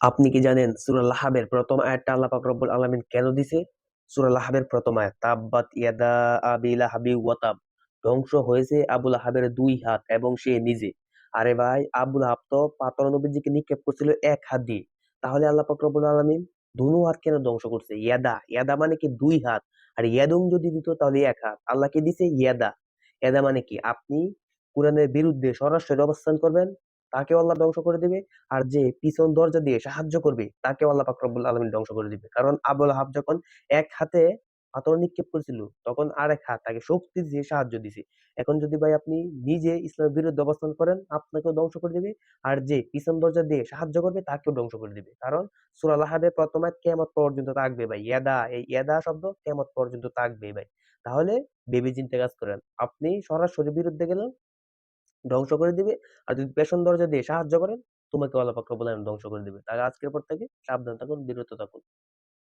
আপনি কি জানেন সূরা লাহাবের প্রথম আয়াতটা আল্লাহ পাক রব্বুল আলামিন কেন দিছে? সূরা লাহাবের প্রথম আয়াত, তাব্বাত ইয়াদা আবি লাহাবি ওয়া তাব। ধ্বংস হয়েছে আবু লাহাবের দুই হাত এবং সে নিজে। আরে ভাই, আবু লাহাব তো পাথর নবীজিকে নিক্ষেপ করছিল এক হাত দিয়ে। তাহলে আল্লাহ পাক রব্বুল আলামিন দুনো হাত কেন ধ্বংস করছে? ইয়াদা, ইয়াদা মানে কি দুই হাত। আর ইয়াদুম যদি দিত তাহলে এক হাত। আল্লাহকে দিছে ইয়াদা। ইয়াদা মানে কি? আপনি কোরআনের বিরুদ্ধে সরাসরি অবস্থান করবেন, তাকেও আল্লাহ ধ্বংস করে দিবে। আর যে পিছন দরজা দিয়ে সাহায্য করবে তাকেও আল্লাহ পাক রব্বুল আলামিন ধ্বংস করে দিবে। কারণ আবু লাহাব যখন এক হাতে পাথর নিক্ষেপ করেছিল, তখন আরেক হাত তাকে শক্তি দিয়ে সাহায্য দিছে। এখন যদি ভাই আপনি নিজে ইসলামের বিরুদ্ধে অবস্থান করেন, আপনাকেও ধ্বংস করে দিবে। আর যে পিছন দরজা দিয়ে সাহায্য করবে তাকেও ধ্বংস করে দিবে। কারণ সূরা লাহাবের প্রথম আয়াত কিয়ামত পর্যন্ত থাকবে ভাই। ইয়াদা, এই ইয়াদা শব্দ কিয়ামত পর্যন্ত থাকবে ভাই। তাহলে ভেবে চিন্তে কাজ করেন। আপনি সরাসরি বিরুদ্ধে গেলেন, ধ্বংস করে দিবে। আর যদি পেছন দরজা দিয়ে সাহায্য করেন, তোমাকে আল্লাহ পাক রব্বুল আলামিন ধ্বংস করে দিবে। তাহলে আজকের পর থেকে সাবধান থাকুন, বিরত থাকুন।